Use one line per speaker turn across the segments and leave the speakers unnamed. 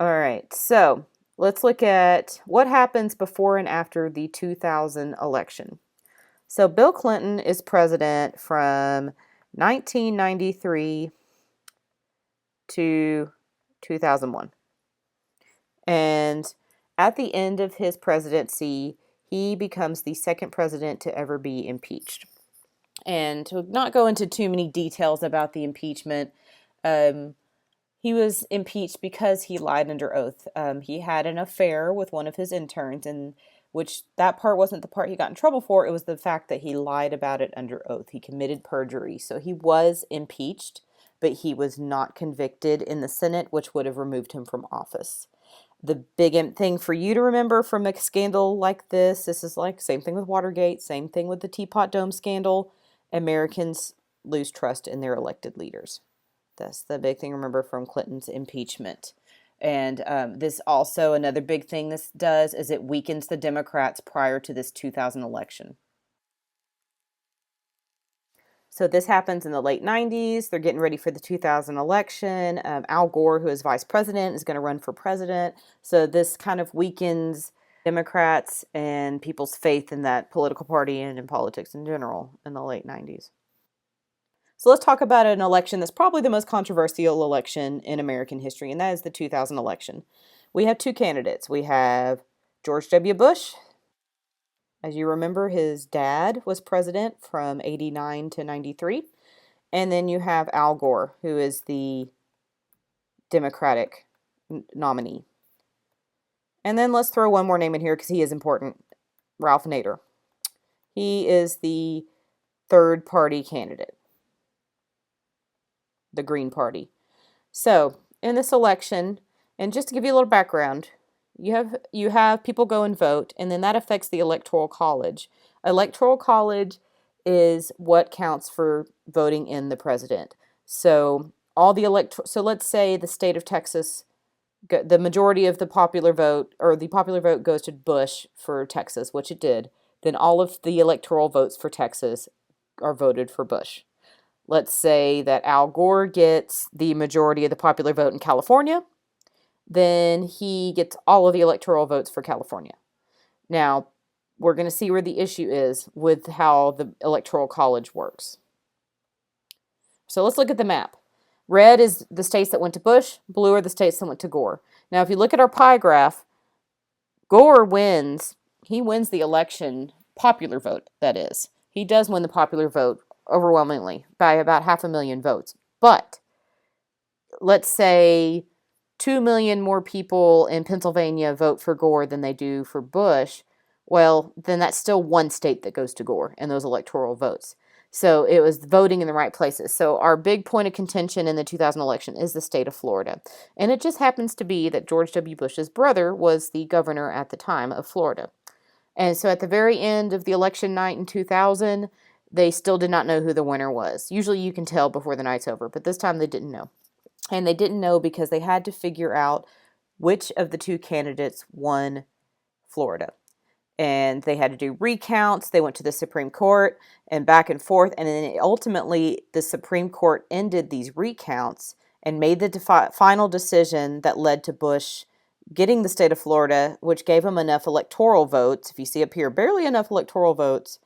All right, so let's look at what happens before and after the 2000 election. So Bill Clinton is president from 1993 to 2001. And at the end of his presidency, he becomes the second president to ever be impeached. And to not go into too many details about the impeachment, um, he was impeached because he lied under oath. He had an affair with one of his interns, and which that part wasn't the part he got in trouble for. It was the fact that he lied about it under oath. He committed perjury. So he was impeached, but he was not convicted in the Senate, which would have removed him from office. The big thing for you to remember from a scandal like this is like same thing with Watergate, same thing with the Teapot Dome scandal. Americans lose trust in their elected leaders. That's the big thing to remember from Clinton's impeachment. And this also, another big thing this does is it weakens the Democrats prior to this 2000 election. So this happens in the late 90s. They're getting ready for the 2000 election. Al Gore, who is vice president, is going to run for president. So this kind of weakens Democrats and people's faith in that political party and in politics in general in the late 90s. So let's talk about an election that's probably the most controversial election in American history, and that is the 2000 election. We have two candidates. We have George W. Bush. As you remember, his dad was president from 89 to 93. And then you have Al Gore, who is the Democratic nominee. And then let's throw one more name in here because he is important. Ralph Nader. He is the third party candidate, the Green Party. So in this election, and just to give you a little background, you have people go and vote, and then that affects the Electoral College. Electoral College is what counts for voting in the president. So so let's say the state of Texas, the majority of the popular vote, or the popular vote goes to Bush for Texas, which it did. Then all of the electoral votes for Texas are voted for Bush. Let's say that Al Gore gets the majority of the popular vote in California, then he gets all of the electoral votes for California. Now, we're going to see where the issue is with how the Electoral College works. So let's look at the map. Red is the states that went to Bush, blue are the states that went to Gore. Now, if you look at our pie graph, Gore wins. He wins the election, popular vote, that is. He does win the popular vote overwhelmingly by about 500,000 votes. But let's say 2 million more people in Pennsylvania vote for Gore than they do for Bush. Well, then that's still one state that goes to Gore in those electoral votes. So it was voting in the right places. So our big point of contention in the 2000 election is the state of Florida. And it just happens to be that George W. Bush's brother was the governor at the time of Florida. And so at the very end of the election night in 2000, they still did not know who the winner was. Usually you can tell before the night's over, but this time they didn't know. And they didn't know because they had to figure out which of the two candidates won Florida. And they had to do recounts. They went to the Supreme Court and back and forth. And then ultimately, the Supreme Court ended these recounts and made the final decision that led to Bush getting the state of Florida, which gave him enough electoral votes. If you see up here, barely enough electoral votes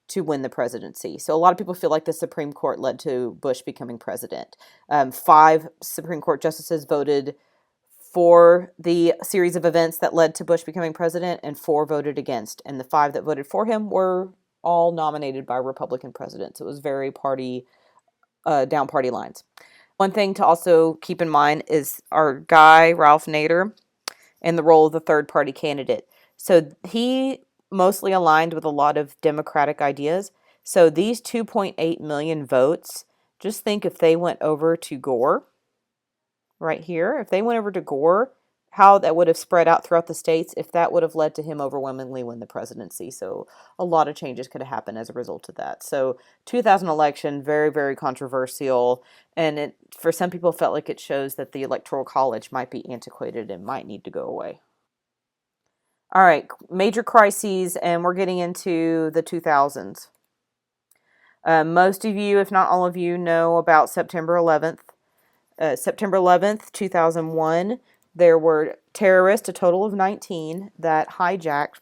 to win the presidency. So a lot of people feel like the Supreme Court led to Bush becoming president. 5 Supreme Court justices voted for the series of events that led to Bush becoming president, and 4 voted against. And the 5 that voted for him were all nominated by Republican presidents. It was very down party lines. One thing to also keep in mind is our guy, Ralph Nader, and the role of the third party candidate. So he mostly aligned with a lot of Democratic ideas. So these 2.8 million votes, just think if they went over to Gore, right here, if they went over to Gore, how that would have spread out throughout the states, if that would have led to him overwhelmingly win the presidency. So a lot of changes could have happened as a result of that. So 2000 election, very, very controversial. And it, for some people, felt like it shows that the Electoral College might be antiquated and might need to go away. All right, major crises, and we're getting into the 2000s. Most of you, if not all of you, know about September 11th. September 11th, 2001, There were terrorists, a total of 19, that hijacked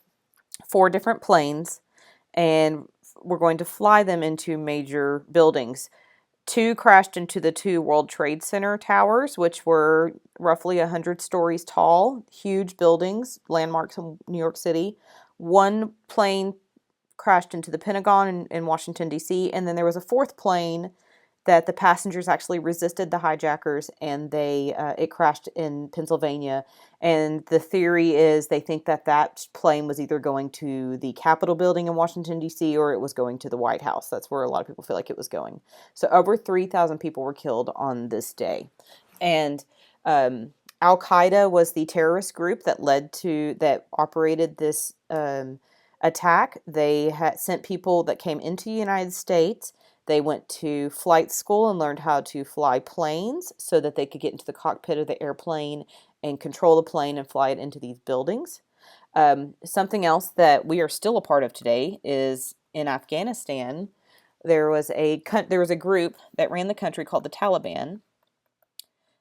4 different planes and were going to fly them into major buildings. 2 crashed into the 2 World Trade Center towers, which were roughly 100 stories tall, huge buildings, landmarks in New York City. 1 plane crashed into the Pentagon in Washington, D.C., and then there was a 4th plane that the passengers actually resisted the hijackers, and it crashed in Pennsylvania. And the theory is they think that plane was either going to the Capitol building in Washington, D.C., or it was going to the White House. That's where a lot of people feel like it was going. So over 3,000 people were killed on this day. And Al Qaeda was the terrorist group that operated this attack. They had sent people that came into the United States. They went to flight school and learned how to fly planes so that they could get into the cockpit of the airplane and control the plane and fly it into these buildings. Something else that we are still a part of today is in Afghanistan. There was a group that ran the country called the Taliban,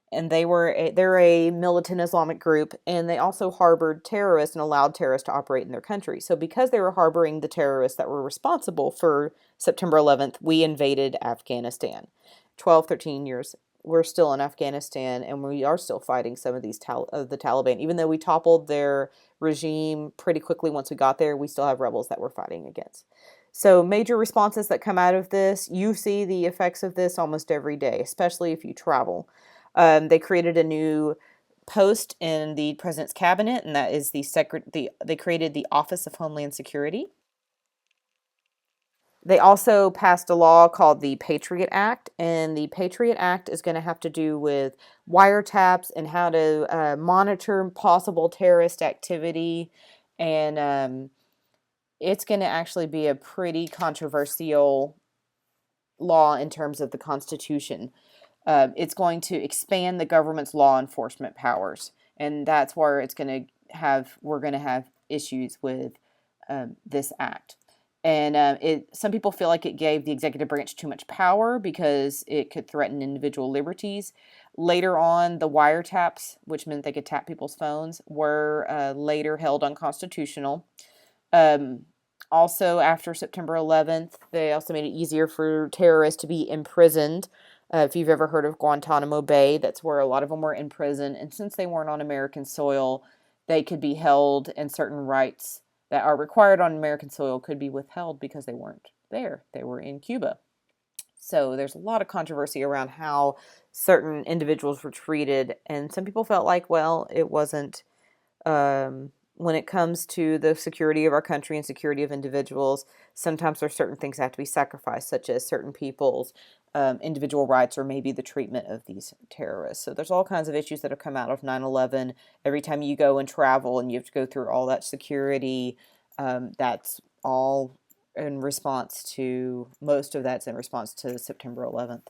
and they're a militant Islamic group, and they also harbored terrorists and allowed terrorists to operate in their country. So because they were harboring the terrorists that were responsible for September 11th, we invaded Afghanistan. 12, 13 years, we're still in Afghanistan, and we are still fighting some of the Taliban. Even though we toppled their regime pretty quickly once we got there, we still have rebels that we're fighting against. So major responses that come out of this, you see the effects of this almost every day, especially if you travel. They created a new post in the president's cabinet, and that is they created the Office of Homeland Security. They also passed a law called the Patriot Act, and the Patriot Act is going to have to do with wiretaps and how to monitor possible terrorist activity, and it's going to actually be a pretty controversial law in terms of the Constitution. It's going to expand the government's law enforcement powers, and that's where we're going to have issues with this act. And some people feel like it gave the executive branch too much power because it could threaten individual liberties. Later on, the wiretaps, which meant they could tap people's phones, were later held unconstitutional. Um, Also, after September 11th, they also made it easier for terrorists to be imprisoned. If you've ever heard of Guantanamo Bay, that's where a lot of them were in prison. And since they weren't on American soil, they could be held, and certain rights that are required on American soil could be withheld because they weren't there. They were in Cuba. So there's a lot of controversy around how certain individuals were treated. And some people felt like, well, it wasn't. When it comes to the security of our country and security of individuals, sometimes there's certain things that have to be sacrificed, such as certain people's individual rights or maybe the treatment of these terrorists. So there's all kinds of issues that have come out of 9/11. Every time you go and travel and you have to go through all that security, that's all in response to, most of that's in response to September 11th.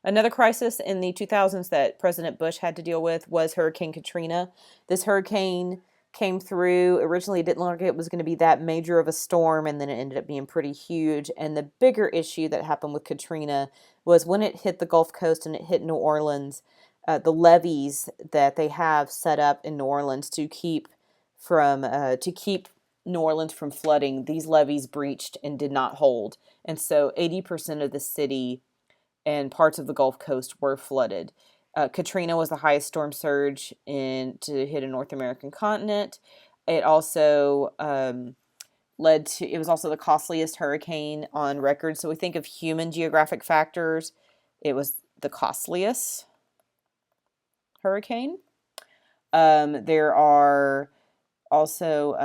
Another crisis in the 2000s that President Bush had to deal with was Hurricane Katrina. This hurricane came through. Originally, it didn't look like it was going to be that major of a storm, and then it ended up being pretty huge. And the bigger issue that happened with Katrina was when it hit the Gulf Coast and it hit New Orleans, the levees that they have set up in New Orleans to keep New Orleans from flooding, these levees breached and did not hold. And so 80% of the city and parts of the Gulf Coast were flooded. Katrina was the highest storm surge to hit a North American continent. It also it was also the costliest hurricane on record. So we think of human geographic factors, it was the costliest hurricane. There are also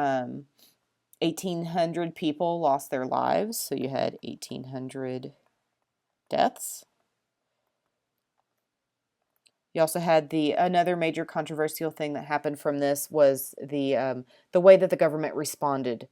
1,800 people lost their lives. So you had 1,800 deaths. You also had another major controversial thing that happened from this was the way that the government responded,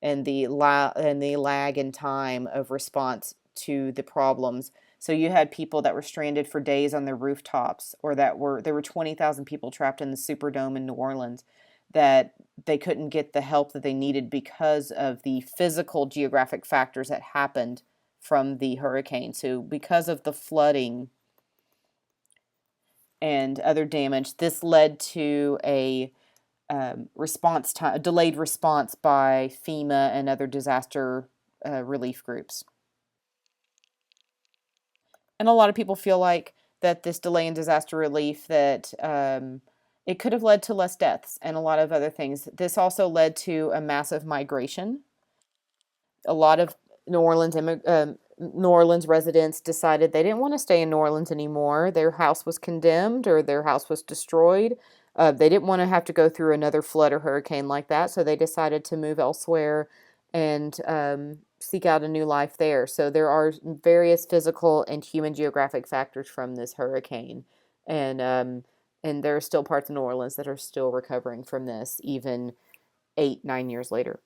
and the lag in time of response to the problems. So you had people that were stranded for days on their rooftops, or there were 20,000 people trapped in the Superdome in New Orleans that they couldn't get the help that they needed because of the physical geographic factors that happened from the hurricane. So because of the flooding and other damage. This led to a response time, a delayed response by FEMA and other disaster relief groups. And a lot of people feel like that this delay in disaster relief, that it could have led to less deaths and a lot of other things. This also led to a massive migration. A lot of New Orleans residents decided they didn't want to stay in New Orleans anymore. Their house was condemned or their house was destroyed. They didn't want to have to go through another flood or hurricane like that, so they decided to move elsewhere and seek out a new life there. So there are various physical and human geographic factors from this hurricane, and there are still parts of New Orleans that are still recovering from this, even 8, 9 years later.